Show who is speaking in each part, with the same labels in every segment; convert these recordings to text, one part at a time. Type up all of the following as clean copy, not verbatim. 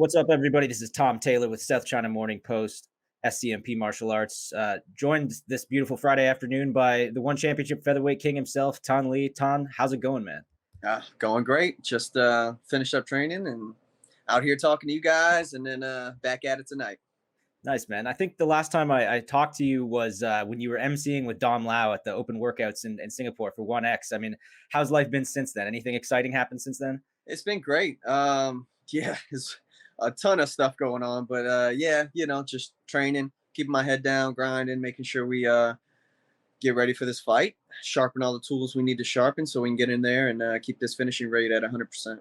Speaker 1: What's up, everybody? This is Tom Taylor with South China Morning Post, SCMP Martial Arts. Joined this beautiful Friday afternoon by the one championship featherweight king himself, Tan Lee. Tan, how's it going, man?
Speaker 2: Going great. Just finished up training and out here talking to you guys, and then back at it tonight.
Speaker 1: Nice, man. I think the last time I talked to you was when you were emceeing with Dom Lau at the open workouts in Singapore for 1X. I mean, how's life been since then? Anything exciting happened since then?
Speaker 2: It's been great. Yeah, it's a ton of stuff going on, but yeah, just training, keeping my head down, grinding, making sure we get ready for this fight, sharpen all the tools we need to sharpen, so we can get in there and keep this finishing rate at 100%.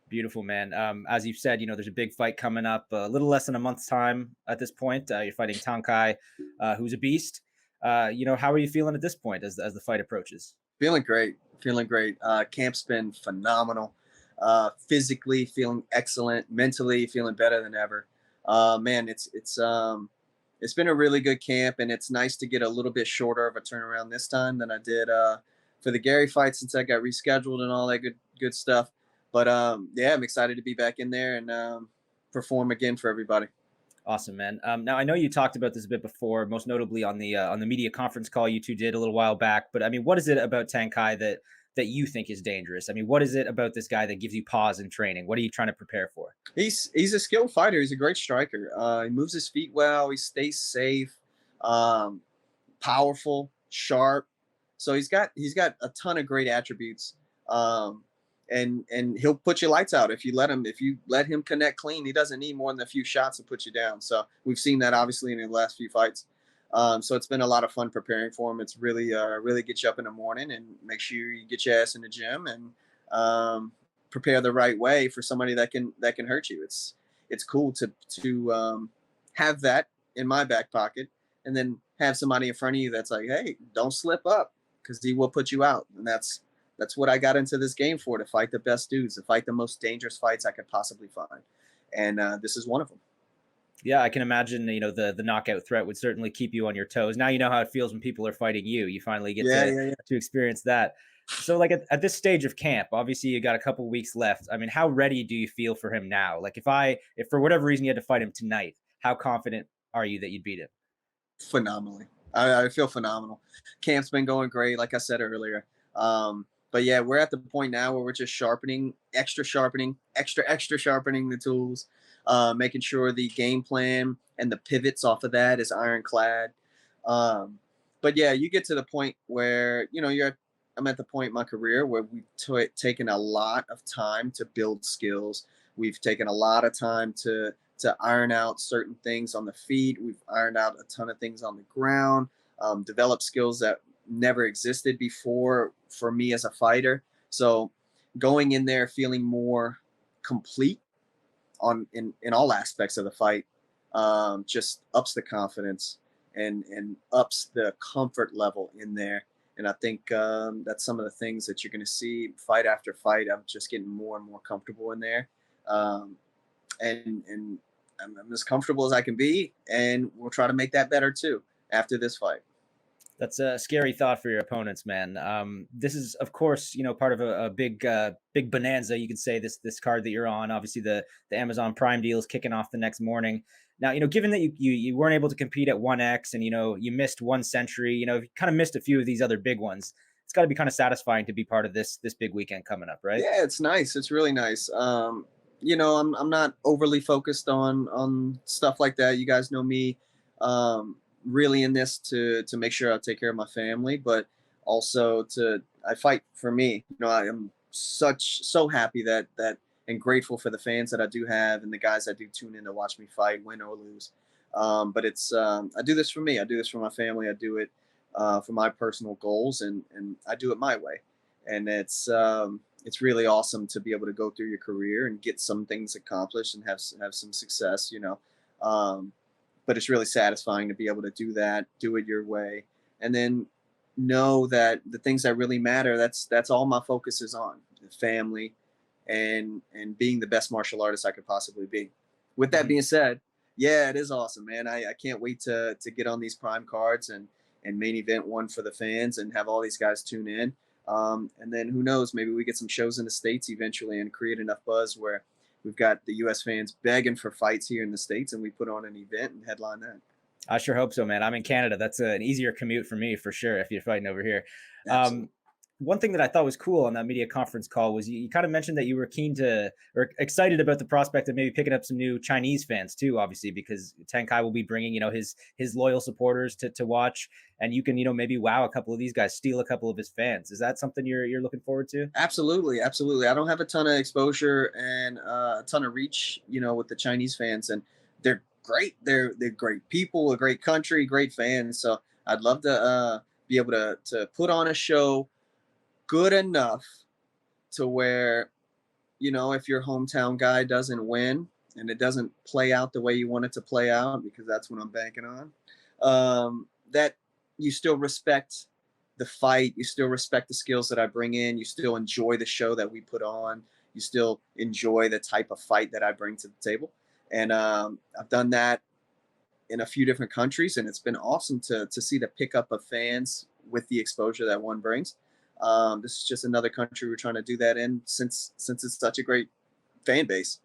Speaker 1: Beautiful, man. As you've said, there's a big fight coming up, a little less than a month's time at this point. You're fighting Tang Kai, who's a beast. How are you feeling at this point as the fight approaches?
Speaker 2: Feeling great, feeling great. Camp's been phenomenal. Physically feeling excellent, mentally feeling better than ever. Man, it's been a really good camp, and it's nice to get a little bit shorter of a turnaround this time than I did for the Gary fight, since I got rescheduled and all that good stuff. But yeah, I'm excited to be back in there and perform again for everybody.
Speaker 1: Awesome, man. Now I know you talked about this a bit before, most notably on the media conference call you two did a little while back. But I mean, what is it about Tang Kai that you think is dangerous? I mean, what is it about this guy that gives you pause in training? What are you trying to prepare for?
Speaker 2: He's a skilled fighter. He's a great striker. He moves his feet well. He stays safe, um, powerful, sharp. So he's got a ton of great attributes. Um, and he'll put your lights out if you let him connect clean. He doesn't need more than a few shots to put you down. So we've seen that obviously in the last few fights. So it's been a lot of fun preparing for him. It's really get you up in the morning and make sure you get your ass in the gym and prepare the right way for somebody that can hurt you. It's cool to have that in my back pocket, and then have somebody in front of you that's like, hey, don't slip up, because he will put you out. And that's what I got into this game for, to fight the best dudes, to fight the most dangerous fights I could possibly find. And this is one of them.
Speaker 1: Yeah, I can imagine, the knockout threat would certainly keep you on your toes. Now you know how it feels when people are fighting you. You finally get
Speaker 2: Yeah,
Speaker 1: to
Speaker 2: yeah, yeah.
Speaker 1: to experience that. So like at this stage of camp, obviously you got a couple weeks left. I mean, how ready do you feel for him now? Like if for whatever reason you had to fight him tonight, how confident are you that you'd beat him?
Speaker 2: Phenomenally. I feel phenomenal. Camp's been going great, like I said earlier. But yeah, we're at the point now where we're just sharpening, extra sharpening the tools, making sure the game plan and the pivots off of that is ironclad. Um, but yeah, you get to the point where I'm at the point in my career where we've taken a lot of time to build skills. We've taken a lot of time to iron out certain things on the feet. We've ironed out a ton of things on the ground, developed skills that never existed before for me as a fighter. So going in there feeling more complete in all aspects of the fight just ups the confidence and ups the comfort level in there. And I think that's some of the things that you're going to see fight after fight. I'm just getting more and more comfortable in there. Um, and I'm as comfortable as I can be, and we'll try to make that better too after this fight.
Speaker 1: That's a scary thought for your opponents, man. This is, of course, part of a big bonanza. You could say this card that you're on. Obviously, the Amazon Prime deal is kicking off the next morning. Now, given that you weren't able to compete at 1X, and you missed one century, you kind of missed a few of these other big ones. It's got to be kind of satisfying to be part of this big weekend coming up, right?
Speaker 2: Yeah, it's nice. It's really nice. I'm not overly focused on stuff like that. You guys know me. Really in this to make sure I take care of my family, but also I fight for me. I am so happy that and grateful for the fans that I do have and the guys that do tune in to watch me fight, win or lose. But it's I do this for me. I do this for my family. I do it for my personal goals, and I do it my way. And it's really awesome to be able to go through your career and get some things accomplished and have some success. But it's really satisfying to be able to do that, do it your way, and then know that the things that really matter, that's all my focus is on: the family and being the best martial artist I could possibly be. With that
Speaker 1: Mhm.
Speaker 2: being said, yeah, it is awesome, man. I can't wait to get on these prime cards and main event one for the fans and have all these guys tune in. And then who knows, maybe we get some shows in the States eventually and create enough buzz where we've got the U.S. fans begging for fights here in the States, and we put on an event and headline that.
Speaker 1: I sure hope so, man. I'm in Canada. That's an easier commute for me for sure if you're fighting over here.
Speaker 2: Absolutely.
Speaker 1: Um, One thing that I thought was cool on that media conference call was you kind of mentioned that you were keen to or excited about the prospect of maybe picking up some new Chinese fans too, obviously, because Tang Kai will be bringing, his loyal supporters to watch, and you can, maybe wow a couple of these guys, steal a couple of his fans. Is that something you're looking forward to?
Speaker 2: Absolutely, absolutely. I don't have a ton of exposure and a ton of reach, with the Chinese fans, and they're great. They're great people, a great country, great fans. So I'd love to be able to put on a show good enough to where, if your hometown guy doesn't win and it doesn't play out the way you want it to play out, because that's what I'm banking on, that you still respect the fight, you still respect the skills that I bring in, you still enjoy the show that we put on, you still enjoy the type of fight that I bring to the table. And I've done that in a few different countries, and it's been awesome to see the pickup of fans with the exposure that one brings. This is just another country we're trying to do that in, since it's such a great fan base.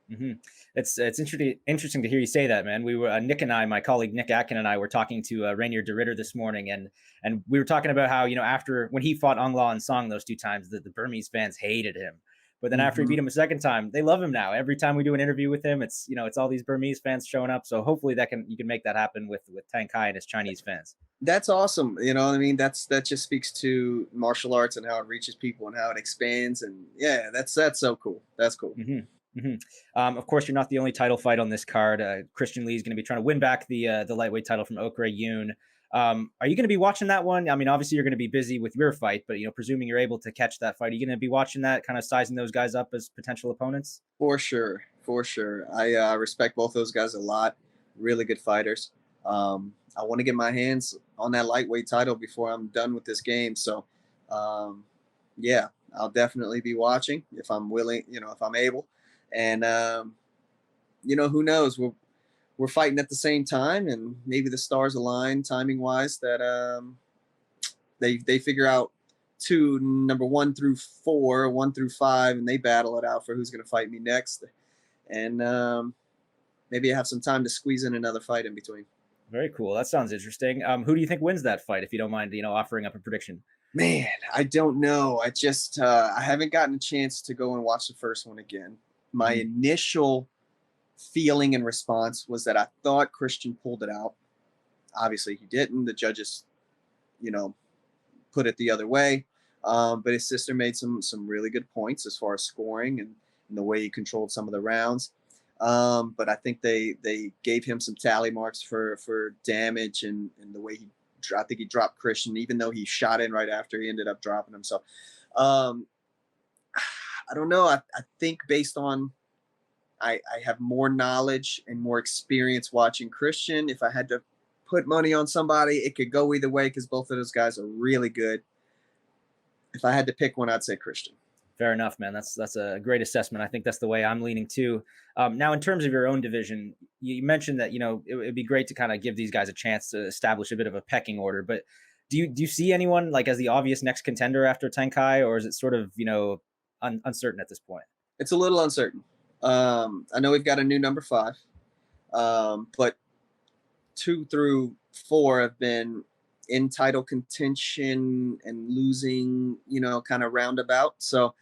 Speaker 1: hmm it's interesting to hear you say that, man. We were Nick and I, my colleague Nick Atkin and I, were talking to Rainier DeRitter this morning, and we were talking about how after when he fought Ong La and Song those two times, the Burmese fans hated him, but then after he
Speaker 2: Hmm.
Speaker 1: beat him a second time, they love him now. Every time we do an interview with him, it's all these Burmese fans showing up. So hopefully you can make that happen with Tang Kai and his Chinese fans.
Speaker 2: That's awesome. You know what I mean? That just speaks to martial arts and how it reaches people and how it expands. And yeah, that's so cool. That's cool.
Speaker 1: hmm hmm of course, you're not the only title fight on this card. Christian Lee is going to be trying to win back the lightweight title from Okra Yoon. Are you going to be watching that one? I mean, obviously you're going to be busy with your fight, but presuming you're able to catch that fight, are you going to be watching that, kind of sizing those guys up as potential opponents?
Speaker 2: For sure, for sure. I respect both those guys a lot. Really good fighters. I want to get my hands on that lightweight title before I'm done with this game. So, um, yeah, I'll definitely be watching if I'm willing, if I'm able. And who knows? We're fighting at the same time, and maybe the stars align timing wise that they figure out two number 1 through 4, 1 through 5, and they battle it out for who's going to fight me next. And maybe I have some time to squeeze in another fight in between.
Speaker 1: Very cool. That sounds interesting. Who do you think wins that fight, if you don't mind, offering up a prediction?
Speaker 2: Man, I don't know. I haven't gotten a chance to go and watch the first one again. My
Speaker 1: hmm
Speaker 2: initial feeling and response was that I thought Christian pulled it out. Obviously, he didn't. The judges, you know, put it the other way. But his sister made some really good points as far as scoring and the way he controlled some of the rounds. But I think they gave him some tally marks for damage and the way I think he dropped Christian, even though he shot in right after, he ended up dropping him. So um, I don't know. I think based on I have more knowledge and more experience watching Christian. If I had to put money on somebody, it could go either way because both of those guys are really good. If I had to pick one, I'd say Christian.
Speaker 1: Fair enough, man. That's a great assessment. I think that's the way I'm leaning too. Now, in terms of your own division, you mentioned that it'd be great to kind of give these guys a chance to establish a bit of a pecking order. But do you see anyone like as the obvious next contender after Tenkai, or is it sort of uncertain at this point?
Speaker 2: It's a little uncertain. I know we've got a new number 5, but 2 through 4 have been in title contention and losing, kind of roundabout. So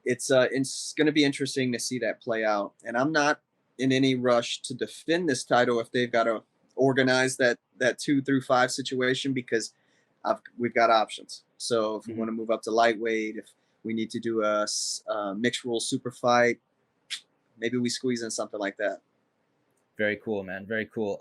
Speaker 2: it's going to be interesting to see that play out. And I'm not in any rush to defend this title if they've got to organize that 2 through 5 situation, because we've got options. So if we want to move up to lightweight, if we need to do a mixed rule super fight, maybe we squeeze in something like that.
Speaker 1: Very cool, man. Very cool.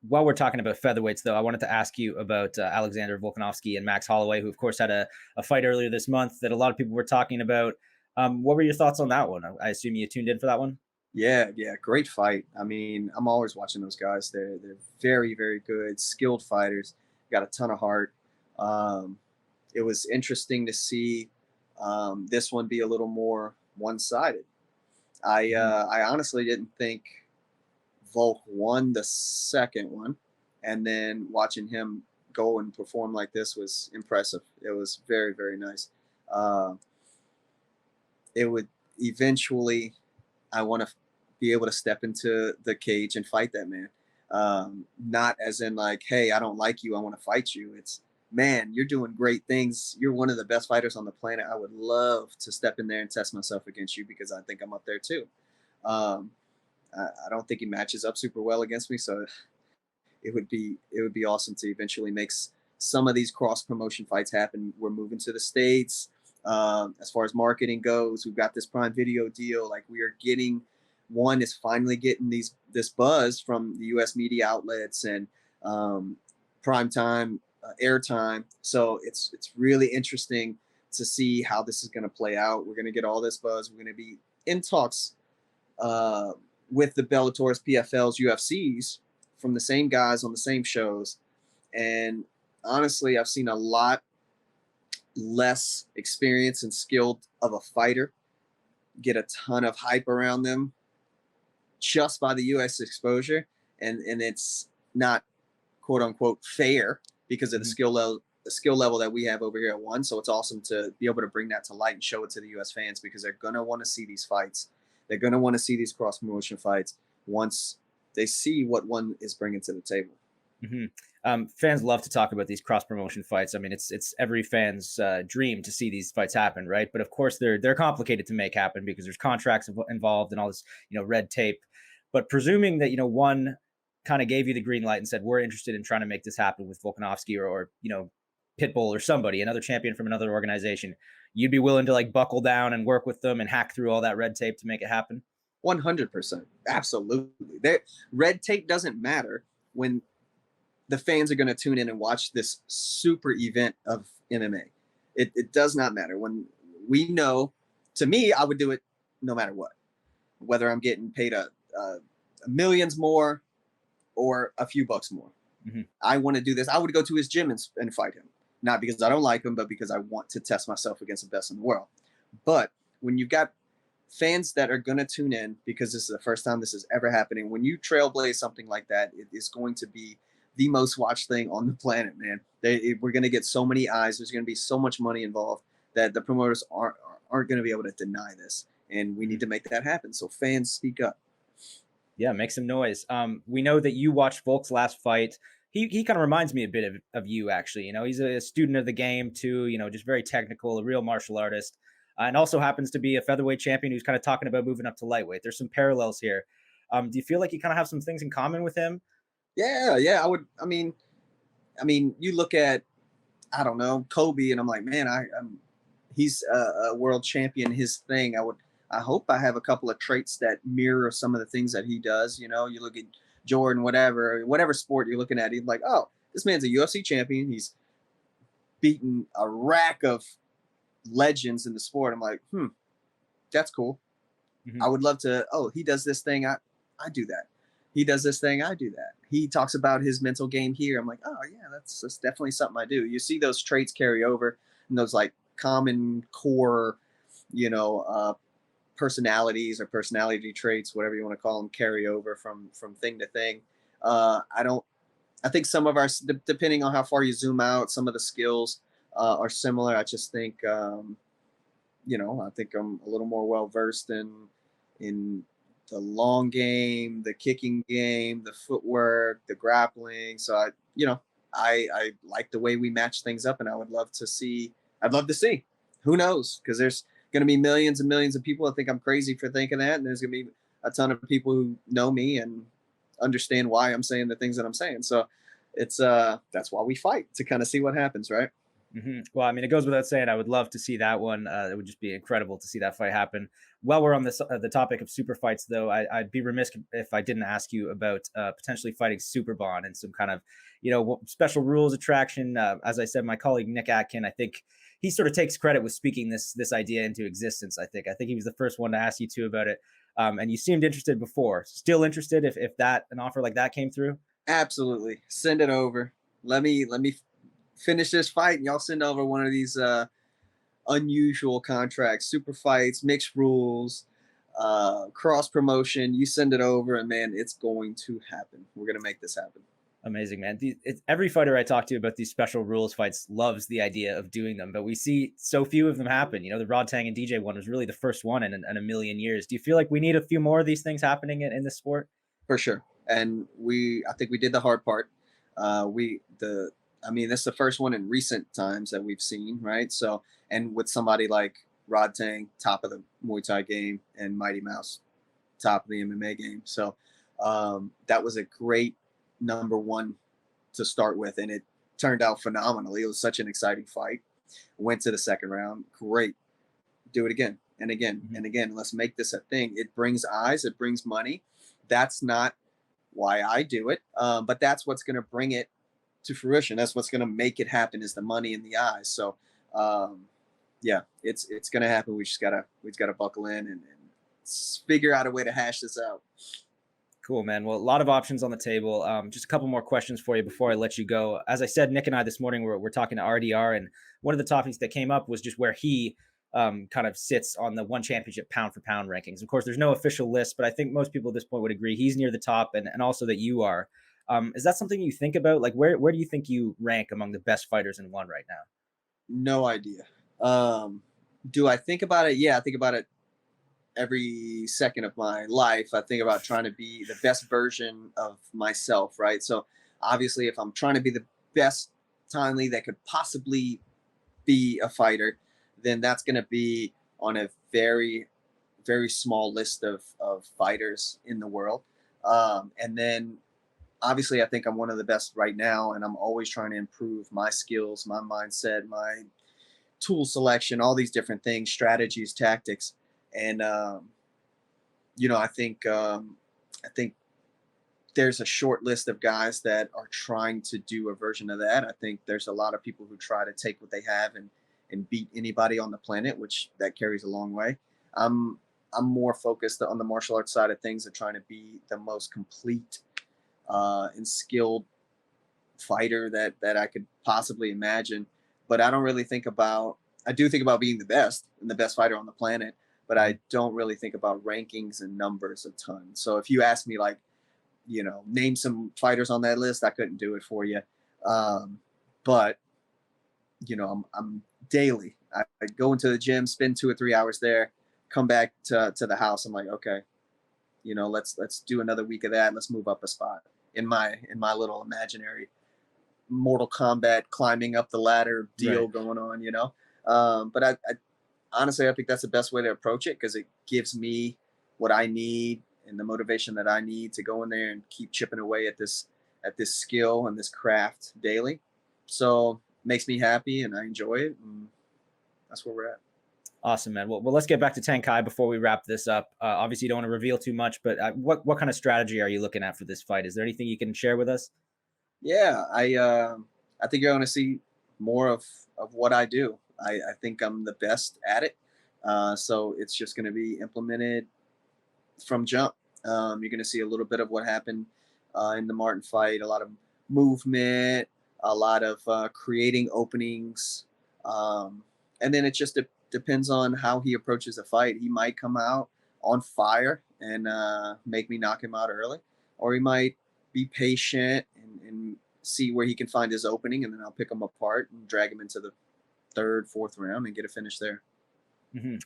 Speaker 1: While we're talking about featherweights, though, I wanted to ask you about Alexander Volkanovski and Max Holloway, who, of course, had a fight earlier this month that a lot of people were talking about. What were your thoughts on that one? I assume you tuned in for that one.
Speaker 2: Yeah, great fight. I mean, I'm always watching those guys. They're very, very good, skilled fighters. Got a ton of heart. It was interesting to see this one be a little more one-sided. I honestly didn't think Volk won the second one, and then watching him go and perform like this was impressive. It was very, very nice. It would eventually, I want to be able to step into the cage and fight that man. Not as in like, hey, I don't like you, I want to fight you. It's, man, you're doing great things. You're one of the best fighters on the planet. I would love to step in there and test myself against you because I think I'm up there too. Um, I don't think he matches up super well against me, so it would be awesome to eventually make some of these cross promotion fights happen. We're moving to the States. As far as marketing goes, we've got this Prime Video deal. Like, we are getting, one is finally getting this buzz from the U.S. media outlets and prime time airtime. So it's really interesting to see how this is going to play out. We're going to get all this buzz. We're going to be in talks with the Bellators, PFLs, UFCs from the same guys on the same shows. And honestly, I've seen a lot less experienced and skilled of a fighter get a ton of hype around them just by the US exposure. And it's not quote unquote fair because of the skill level that we have over here at One. So it's awesome to be able to bring that to light and show it to the US fans, because they're going to want to see these fights. They're going to want to see these cross promotion fights once they see what One is bringing to the table.
Speaker 1: Fans love to talk about these cross promotion fights. I mean, it's every fan's dream to see these fights happen, right? But of course, they're complicated to make happen because there's contracts involved and all this, red tape. But presuming that One kind of gave you the green light and said, we're interested in trying to make this happen with Volkanovski or Pitbull or somebody, another champion from another organization, you'd be willing to like buckle down and work with them and hack through all that red tape to make it happen?
Speaker 2: 100%. Absolutely. Red tape doesn't matter when the fans are going to tune in and watch this super event of MMA. It does not matter. When we know, to me, I would do it no matter what, whether I'm getting paid a millions more or a few bucks more. I want to do this. I would go to his gym and fight him, not because I don't like him, but because I want to test myself against the best in the world. But when you've got fans that are going to tune in because this is the first time this is ever happening, when you trailblaze something like that, it is going to be the most watched thing on the planet, man. We're going to get so many eyes. There's going to be so much money involved that the promoters aren't going to be able to deny this. And we need to make that happen. So fans, speak up.
Speaker 1: Yeah, make some noise. We know that you watched Volk's last fight. He kind of reminds me a bit of you, actually. He's a student of the game too, just very technical, a real martial artist. And also happens to be a featherweight champion who's kind of talking about moving up to lightweight. There's some parallels here. Do you feel like you kind of have some things in common with him?
Speaker 2: Yeah, I would. I mean, you look at, I don't know, Kobe, and I'm like, man, he's a world champion. His thing, I hope I have a couple of traits that mirror some of the things that he does. You look at Jordan, whatever sport you're looking at, he's like, oh, this man's a UFC champion. He's beaten a rack of legends in the sport. I'm like, that's cool. I would love to. Oh, he does this thing. I do that. He does this thing, I do that. He talks about his mental game here. I'm like, oh yeah, that's definitely something I do. You see those traits carry over, and those like common core, personalities or personality traits, whatever you want to call them, carry over from thing to thing. I think some of our, depending on how far you zoom out, some of the skills are similar. I just think, I think I'm a little more well versed in the long game, the kicking game, the footwork, the grappling. So I like the way we match things up, and I'd love to see, who knows? Because there's going to be millions and millions of people that think I'm crazy for thinking that. And there's going to be a ton of people who know me and understand why I'm saying the things that I'm saying. So it's, that's why we fight, to kind of see what happens. Right.
Speaker 1: Well, I mean, it goes without saying, I would love to see that one. It would just be incredible to see that fight happen. While we're on this, the topic of super fights, though, I'd be remiss if I didn't ask you about potentially fighting Superbon and some kind of, special rules attraction. As I said, my colleague Nick Atkin, I think he sort of takes credit with speaking this idea into existence. I think he was the first one to ask you two about it, and you seemed interested before. Still interested if an offer like that came through?
Speaker 2: Absolutely, send it over. Let me finish this fight, and y'all send over one of these unusual contracts, super fights, mixed rules, cross promotion. You send it over, and man, it's going to happen. We're gonna make this happen.
Speaker 1: Amazing, man. Every fighter I talk to about these special rules fights loves the idea of doing them, but we see so few of them happen. You know, the Rod Tang and DJ one was really the first one in a million years. Do you feel like we need a few more of these things happening in this sport?
Speaker 2: For sure. And I think we did the hard part. I mean, this is the first one in recent times that we've seen, right? So, and with somebody like Rod Tang, top of the Muay Thai game, and Mighty Mouse, top of the MMA game. So, that was a great number one to start with, and it turned out phenomenally. It was such an exciting fight. Went to the second round. Great. Do it again and again
Speaker 1: Mhm.
Speaker 2: and again. Let's make this a thing. It brings eyes. It brings money. That's not why I do it, but that's what's going to bring it to fruition. That's what's going to make it happen is the money and the eyes. So, yeah, it's going to happen. We just gotta buckle in and figure out a way to hash this out.
Speaker 1: Cool, man. Well, a lot of options on the table. Just a couple more questions for you before I let you go. As I said, Nick and I this morning we're talking to RDR, and one of the topics that came up was just where he kind of sits on the one championship pound for pound rankings. Of course, there's no official list, but I think most people at this point would agree he's near the top, and also that you are. Is that something you think about? Like, where do you think you rank among the best fighters in one right now?
Speaker 2: No idea. Um, do I think about it? Yeah, I think about it every second of my life. I think about trying to be the best version of myself, right? So obviously, if I'm trying to be the best Lee that could possibly be a fighter, then that's going to be on a very, very small list of fighters in the world. And then obviously, I think I'm one of the best right now, and I'm always trying to improve my skills, my mindset, my tool selection, all these different things, strategies, tactics. And I think there's a short list of guys that are trying to do a version of that. I think there's a lot of people who try to take what they have and beat anybody on the planet, which that carries a long way. I'm I'm more focused on the martial arts side of things and trying to be the most complete and skilled fighter that I could possibly imagine. But I don't really think about. I do think about being the best and the best fighter on the planet, but I don't really think about rankings and numbers a ton. So if you ask me, like, name some fighters on that list, I couldn't do it for you. But I'm daily. I go into the gym, spend 2 or 3 hours there, come back to the house. I'm like, okay, let's do another week of that. Let's move up a spot in my little imaginary Mortal Kombat climbing up the ladder deal
Speaker 1: Right.
Speaker 2: going on. But I honestly, I think that's the best way to approach it because it gives me what I need and the motivation that I need to go in there and keep chipping away at this skill and this craft daily. So makes me happy and I enjoy it. And that's where we're at.
Speaker 1: Awesome, man. Well, let's get back to Tang Kai before we wrap this up. Obviously, you don't want to reveal too much, but what kind of strategy are you looking at for this fight? Is there anything you can share with us?
Speaker 2: Yeah, I think you're going to see more of what I do. I think I'm the best at it. So it's just going to be implemented from jump. You're going to see a little bit of what happened in the Martin fight, a lot of movement, a lot of creating openings. And then it just depends on how he approaches the fight. He might come out on fire and make me knock him out early, or he might be patient and see where he can find his opening, and then I'll pick him apart and drag him into the third, fourth round and get a finish there.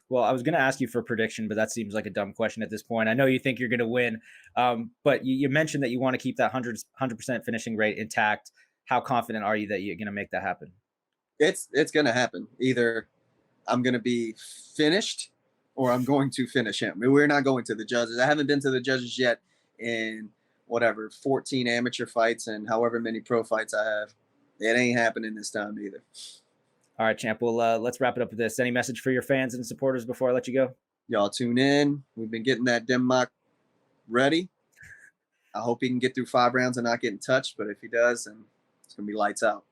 Speaker 1: Well, I was going to ask you for a prediction, but that seems like a dumb question at this point. I know you think you're going to win, but you mentioned that you want to keep that 100% finishing rate intact. How confident are you that you're going to make that happen?
Speaker 2: It's gonna happen. Either I'm gonna be finished or I'm going to finish him. I mean, we're not going to the judges. I haven't been to the judges yet in whatever 14 amateur fights and however many pro fights I have. It ain't happening this time either.
Speaker 1: All right, champ. Well, let's wrap it up with this. Any message for your fans and supporters before I let you go?
Speaker 2: Y'all tune in. We've been getting that Denmark ready. I hope he can get through 5 rounds and not getting touched, but if he does, then it's gonna be lights out.